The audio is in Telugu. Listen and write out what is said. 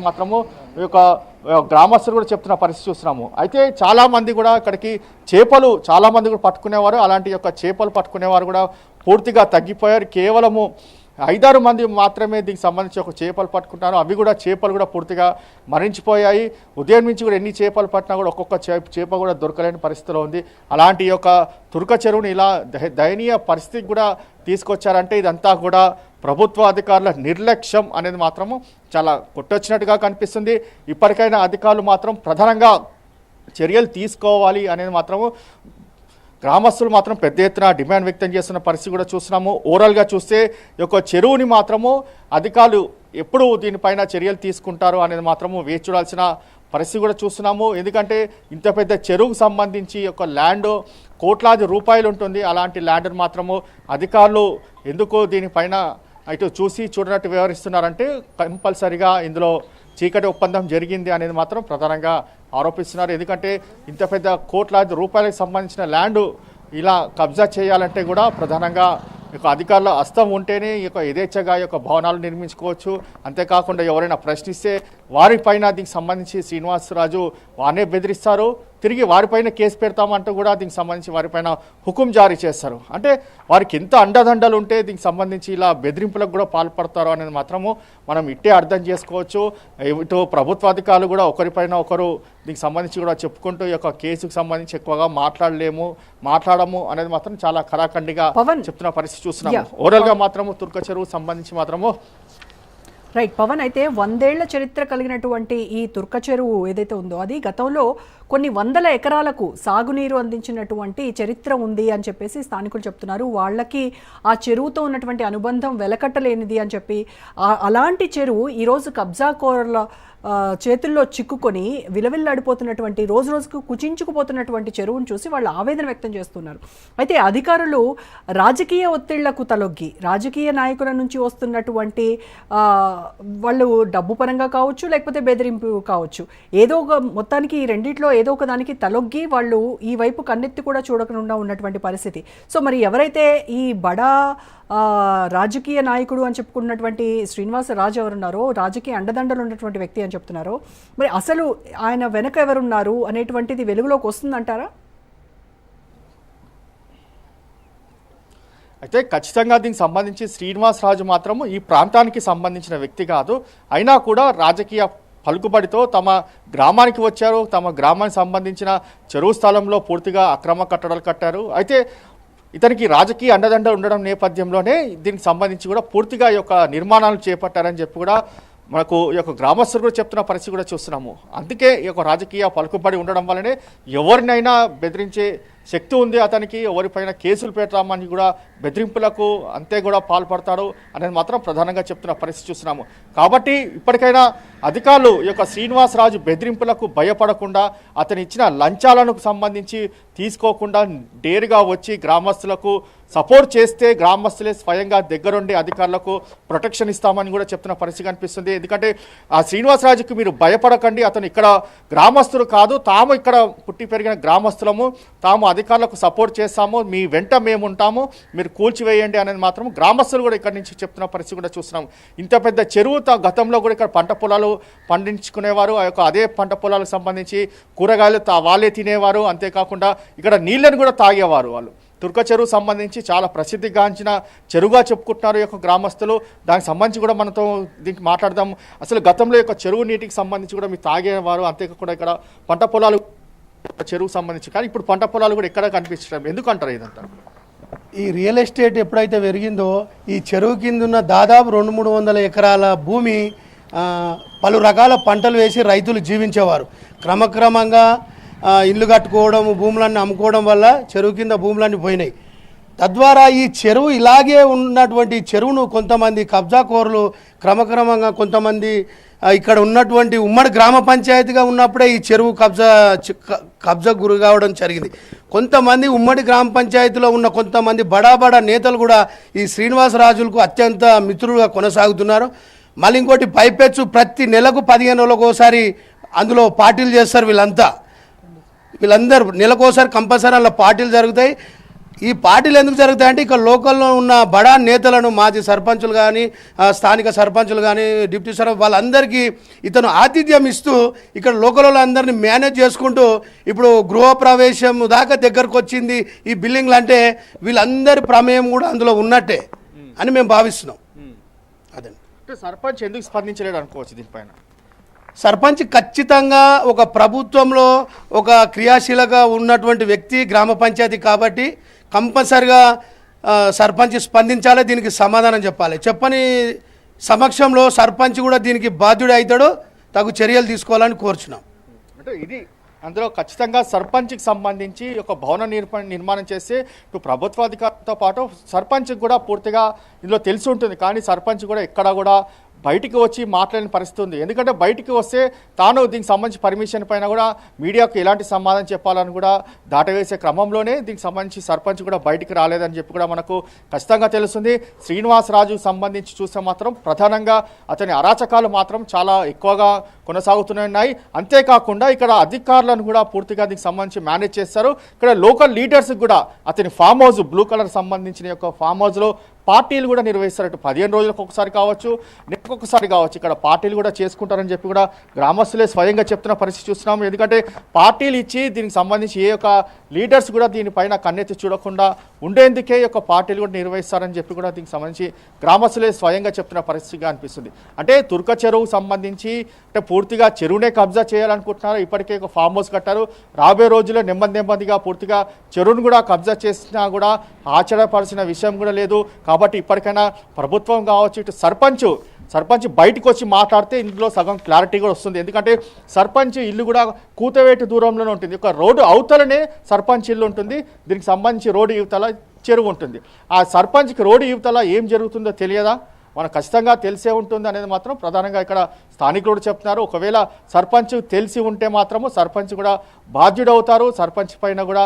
మాత్రము ఈ యొక్క గ్రామస్తులు కూడా చెప్తున్న పరిస్థితి చూస్తున్నాము. అయితే చాలామంది కూడా ఇక్కడికి చేపలు చాలామంది కూడా పట్టుకునేవారు. అలాంటి యొక్క చేపలు పట్టుకునేవారు కూడా పూర్తిగా తగ్గిపోయారు. కేవలము 5-6 మంది మాత్రమే దీనికి సంబంధించి ఒక చేపలు పట్టుకుంటారు. అవి కూడా చేపలు కూడా పూర్తిగా మరణించిపోయాయి. ఉదయం నుంచి కూడా ఎన్ని చేపలు పట్టినా కూడా ఒక్కొక్క చేప కూడా దొరకలేని పరిస్థితిలో ఉంది. అలాంటి యొక్క తుర్క చెరువుని ఇలా దయనీయ పరిస్థితికి కూడా తీసుకొచ్చారంటే ఇదంతా కూడా ప్రభుత్వ అధికారుల నిర్లక్ష్యం అనేది మాత్రము చాలా కొట్టొచ్చినట్టుగా కనిపిస్తుంది. ఇప్పటికైనా అధికారులు మాత్రం ప్రధానంగా చర్యలు తీసుకోవాలి అనేది మాత్రము గ్రామస్తులు మాత్రం పెద్ద ఎత్తున డిమాండ్ వ్యక్తం చేస్తున్న పరిస్థితి కూడా చూస్తున్నాము. ఓవరాల్గా చూస్తే ఈ యొక్క చెరువుని మాత్రము అధికారులు ఎప్పుడు దీనిపైన చర్యలు తీసుకుంటారు అనేది మాత్రము వేచి చూడాల్సిన పరిస్థితి కూడా చూస్తున్నాము. ఎందుకంటే ఇంత పెద్ద చెరువుకు సంబంధించి ఒక ల్యాండ్ కోట్లాది రూపాయలు ఉంటుంది. అలాంటి ల్యాండ్ని మాత్రము అధికారులు ఎందుకు దీనిపైన ఇటు చూసి చూడనట్టు వ్యవహరిస్తున్నారంటే కంపల్సరిగా ఇందులో చీకటి ఒప్పందం జరిగింది అనేది మాత్రం ప్రధానంగా ఆరోపిస్తున్నారు. ఎందుకంటే ఇంత పెద్ద కోట్లాది రూపాయలకు సంబంధించిన ల్యాండ్ ఇలా కబ్జా చేయాలంటే కూడా ప్రధానంగా ఇక అధికారుల హస్తం ఉంటేనే ఈ యొక్క యథేచ్ఛగా ఈ యొక్క భవనాలు నిర్మించుకోవచ్చు. అంతేకాకుండా ఎవరైనా ప్రశ్నిస్తే వారిపైన దీనికి సంబంధించి శ్రీనివాసరాజు వారినే బెదిరిస్తారు. తిరిగి వారిపైన కేసు పెడతామంటూ కూడా దీనికి సంబంధించి వారిపైన హుకుం జారీ చేస్తారు. అంటే వారికి ఎంత అండదండలు ఉంటే దీనికి సంబంధించి ఇలా బెదిరింపులకు కూడా పాల్పడతారు అనేది మాత్రము మనం ఇట్టే అర్థం చేసుకోవచ్చు. ఇటు ప్రభుత్వ అధికారులు కూడా ఒకరిపైన ఒకరు దీనికి సంబంధించి కూడా చెప్పుకుంటూ ఈ యొక్క కేసుకు సంబంధించి ఎక్కువగా మాట్లాడము అనేది మాత్రం చాలా కరాఖండిగా చెప్తున్న పరిస్థితి చూస్తున్నాము. ఓవరాల్గా మాత్రము తుర్క చెరువు సంబంధించి మాత్రము రైట్ పవన్. అయితే 100 ఏళ్ల చరిత్ర కలిగినటువంటి ఈ తుర్క చెరువు ఏదైతే ఉందో అది గతంలో కొన్ని వందల ఎకరాలకు సాగునీరు అందించినటువంటి చరిత్ర ఉంది అని చెప్పేసి స్థానికులు చెప్తున్నారు. వాళ్ళకి ఆ చెరువుతో ఉన్నటువంటి అనుబంధం వెలకట్టలేనిది అని చెప్పి అలాంటి చెరువు ఈరోజు కబ్జాకోర్ల చేతుల్లో చిక్కుకొని విలవిల్లాడిపోతున్నటువంటి రోజు రోజుకు కుచించుకుపోతున్నటువంటి చెరువును చూసి వాళ్ళు ఆవేదన వ్యక్తం చేస్తున్నారు. అయితే అధికారులు రాజకీయ ఒత్తిళ్లకు తలొగ్గి రాజకీయ నాయకుల నుంచి వస్తున్నటువంటి వాళ్ళు డబ్బు పరంగా కావచ్చు లేకపోతే బెదిరింపు కావచ్చు ఏదో ఒక మొత్తానికి ఈ రెండిట్లో ఏదో ఒక దానికి తలొగ్గి వాళ్ళు ఈ వైపు కన్నెత్తి కూడా చూడకుండా ఉన్నటువంటి పరిస్థితి. సో మరి ఎవరైతే ఈ బడా రాజకీయ నాయకుడు అని చెప్పుకున్నటువంటి శ్రీనివాసరాజు ఎవరున్నారో రాజకీయ అండదండలు ఉన్నటువంటి వ్యక్తి అని చెప్తున్నారో మరి అసలు ఆయన వెనక ఎవరున్నారు అనేటువంటిది వెలుగులోకి వస్తుందంటారా? అయితే ఖచ్చితంగా దీనికి సంబంధించి శ్రీనివాసరాజు మాత్రము ఈ ప్రాంతానికి సంబంధించిన వ్యక్తి కాదు. అయినా కూడా రాజకీయ పలుకుబడితో తమ గ్రామానికి వచ్చారు. తమ గ్రామానికి సంబంధించిన చెరువు స్థలంలో పూర్తిగా అక్రమ కట్టడాలు కట్టారు. అయితే ఇతనికి రాజకీయ అండదండ ఉండడం నేపథ్యంలోనే దీనికి సంబంధించి కూడా పూర్తిగా ఈ యొక్క నిర్మాణాలు చేపట్టారని చెప్పి కూడా మనకు ఈ యొక్క గ్రామస్తులు కూడా చెప్తున్న పరిస్థితి కూడా చూస్తున్నాము. అందుకే ఈ యొక్క రాజకీయ పలుకుబడి ఉండడం వల్లనే ఎవరినైనా బెదిరించే శక్తి ఉంది అతనికి. ఎవరిపైన కేసులు పెట్టామని కూడా బెదిరింపులకు అంతే కూడా పాల్పడతాడు అనేది మాత్రం ప్రధానంగా చెప్తున్న పరిస్థితి చూస్తున్నాము. కాబట్టి ఇప్పటికైనా అధికారులు ఈ యొక్క శ్రీనివాసరాజు బెదిరింపులకు భయపడకుండా అతను ఇచ్చిన లంచాలను సంబంధించి తీసుకోకుండా డేరుగా వచ్చి గ్రామస్తులకు సపోర్ట్ చేస్తే గ్రామస్తులే స్వయంగా దగ్గరుండి అధికారులకు ప్రొటెక్షన్ ఇస్తామని కూడా చెప్తున్న పరిస్థితి కనిపిస్తుంది. ఎందుకంటే ఆ శ్రీనివాసరాజుకు మీరు భయపడకండి, అతను ఇక్కడ గ్రామస్తులు కాదు, తాము ఇక్కడ పుట్టి పెరిగిన గ్రామస్తులము, తాము అధికారులకు సపోర్ట్ చేస్తాము, మీ వెంట మేము ఉంటాము, మీరు కూల్చివేయండి అనేది మాత్రం గ్రామస్తులు కూడా ఇక్కడ నుంచి చెప్తున్న పరిస్థితి కూడా చూస్తున్నాము. ఇంత పెద్ద చెరువు గతంలో కూడా ఇక్కడ పంట పొలాలు పండించుకునేవారు. ఆ యొక్క అదే పంట పొలాలకు సంబంధించి కూరగాయలు వాళ్ళే తినేవారు. అంతేకాకుండా ఇక్కడ నీళ్ళని కూడా తాగేవారు. వాళ్ళు తుర్క చెరువు సంబంధించి చాలా ప్రసిద్ధిగాంచిన చెరువుగా చెప్పుకుంటున్నారు ఈ యొక్క గ్రామస్తులు. దానికి సంబంధించి కూడా మనతో దీనికి మాట్లాడదాం. అసలు గతంలో యొక్క చెరువు నీటికి సంబంధించి కూడా మీరు తాగేవారు. అంతేకాకుండా ఇక్కడ పంట పొలాలు చెరువుకు సంబంధించి, కానీ ఇప్పుడు పంట పొలాలు కూడా ఎక్కడ కనిపించడం ఎందుకంటారు ఇదంతా? ఈ రియల్ ఎస్టేట్ ఎప్పుడైతే పెరిగిందో ఈ చెరువు కింద ఉన్న దాదాపు 200-300 ఎకరాల భూమి పలు రకాల పంటలు వేసి రైతులు జీవించేవారు. క్రమక్రమంగా ఇల్లు కట్టుకోవడం, భూములన్నీ అమ్ముకోవడం వల్ల చెరువు కింద భూములన్నీ పోయినాయి. తద్వారా ఈ చెరువు ఇలాగే ఉన్నటువంటి చెరువును కొంతమంది కబ్జాకోరులు క్రమక్రమంగా కొంతమంది ఇక్కడ ఉన్నటువంటి ఉమ్మడి గ్రామ పంచాయతీగా ఉన్నప్పుడే ఈ చెరువు కబ్జా గురి కావడం జరిగింది. కొంతమంది ఉమ్మడి గ్రామ పంచాయతీలో ఉన్న కొంతమంది బడా నేతలు కూడా ఈ శ్రీనివాసరాజులకు అత్యంత మిత్రులుగా కొనసాగుతున్నారు. మళ్ళీ ఇంకోటి పైపెచ్చు ప్రతి నెలకు 15 రోజులకు ఒకసారి అందులో పార్టీలు చేస్తారు. వీళ్ళందరూ నెలకోసారి కంపల్సరీ అలా పార్టీలు జరుగుతాయి. ఈ పార్టీలు ఎందుకు జరుగుతాయంటే ఇక్కడ లోకల్లో ఉన్న బడా నేతలను మాజీ సర్పంచులు కానీ స్థానిక సర్పంచులు కానీ డిప్యూటీ సర్పంచ్ వాళ్ళందరికీ ఇతను ఆతిథ్యం ఇస్తూ ఇక్కడ లోకల్ వాళ్ళందరినీ మేనేజ్ చేసుకుంటూ ఇప్పుడు గృహప్రవేశం దాకా దగ్గరకు వచ్చింది ఈ బిల్డింగ్లు అంటే వీళ్ళందరి ప్రమేయం కూడా అందులో ఉన్నట్టే అని మేము భావిస్తున్నాం. అదండి. సర్పంచ్ ఎందుకు స్పందించలేడు అనుకోవచ్చు దీనిపైన? సర్పంచ్ ఖచ్చితంగా ఒక ప్రభుత్వంలో ఒక క్రియాశీలగా ఉన్నటువంటి వ్యక్తి, గ్రామ పంచాయతీ కాబట్టి కంపల్సరిగా సర్పంచ్ స్పందించాలి, దీనికి సమాధానం చెప్పాలి. చెప్పని సమక్షంలో సర్పంచ్ కూడా దీనికి బాధ్యుడు అవుతాడో తగు చర్యలు తీసుకోవాలని కోరుచున్నాం. అంటే ఇది అందులో ఖచ్చితంగా సర్పంచ్కి సంబంధించి ఒక భవన నిర్మాణం చేస్తే ఇటు ప్రభుత్వాధికారులతో పాటు సర్పంచ్కి కూడా పూర్తిగా ఇందులో తెలిసి ఉంటుంది. కానీ సర్పంచ్ కూడా ఎక్కడా కూడా బయటికి వచ్చి మాట్లాడిన పరిస్థితి ఉంది. ఎందుకంటే బయటికి వస్తే తాను దీనికి సంబంధించి పర్మిషన్ పైన కూడా మీడియాకు ఎలాంటి సమాధానం చెప్పాలని కూడా దాటవేసే క్రమంలోనే దీనికి సంబంధించి సర్పంచ్ కూడా బయటికి రాలేదని చెప్పి కూడా మనకు ఖచ్చితంగా తెలుస్తుంది. శ్రీనివాసరాజుకు సంబంధించి చూస్తే మాత్రం ప్రధానంగా అతని అరాచకాలు మాత్రం చాలా ఎక్కువగా కొనసాగుతున్నాయి. అంతేకాకుండా ఇక్కడ అధికారులను కూడా పూర్తిగా దీనికి సంబంధించి మేనేజ్ చేస్తారు. ఇక్కడ లోకల్ లీడర్స్కి కూడా అతని ఫామ్ హౌస్ బ్లూ కలర్ సంబంధించిన యొక్క ఫామ్ హౌస్లో పార్టీలు కూడా నిర్వహిస్తారు. 15 రోజులకు ఒకసారి కావచ్చు, నెలకొకసారి కావచ్చు, ఇక్కడ పార్టీలు కూడా చేసుకుంటారని చెప్పి కూడా గ్రామస్తులే స్వయంగా చెప్తున్న పరిస్థితి చూస్తున్నాము. ఎందుకంటే పార్టీలు ఇచ్చి దీనికి సంబంధించి ఏ యొక్క లీడర్స్ కూడా దీనిపైన కన్నెత్తి చూడకుండా ఉండేందుకే యొక్క పార్టీలు కూడా నిర్వహిస్తారని చెప్పి కూడా దీనికి సంబంధించి గ్రామస్తులే స్వయంగా చెప్తున్న పరిస్థితిగా అనిపిస్తుంది. అంటే తుర్క చెరువుకు సంబంధించి అంటే పూర్తిగా చెరువునే కబ్జా చేయాలనుకుంటున్నారు. ఇప్పటికే ఒక ఫామ్ హౌస్ కట్టారు. రాబోయే రోజుల్లో నెమ్మదిగా పూర్తిగా చెరువును కూడా కబ్జా చేసినా కూడా ఆశ్చర్యపడాల్సిన విషయం కూడా లేదు. కాబట్టి ఇప్పటికైనా ప్రభుత్వం కావచ్చు, ఇటు సర్పంచ్ బయటకు వచ్చి మాట్లాడితే ఇందులో సగం క్లారిటీ కూడా వస్తుంది. ఎందుకంటే సర్పంచ్ ఇల్లు కూడా కూతవేటు దూరంలోనే ఉంటుంది. ఒక రోడ్డు అవతలనే సర్పంచ్ ఇల్లు ఉంటుంది. దీనికి సంబంధించి రోడ్డు యువతల చెరువు ఉంటుంది. ఆ సర్పంచ్కి రోడ్డు యువతల ఏం జరుగుతుందో తెలియదా? మనకు ఖచ్చితంగా తెలిసే ఉంటుంది అనేది మాత్రం ప్రధానంగా ఇక్కడ స్థానికులు చెప్తున్నారు. ఒకవేళ సర్పంచ్ తెలిసి ఉంటే మాత్రము సర్పంచ్ కూడా బాధ్యుడవుతారు. సర్పంచ్ పైన కూడా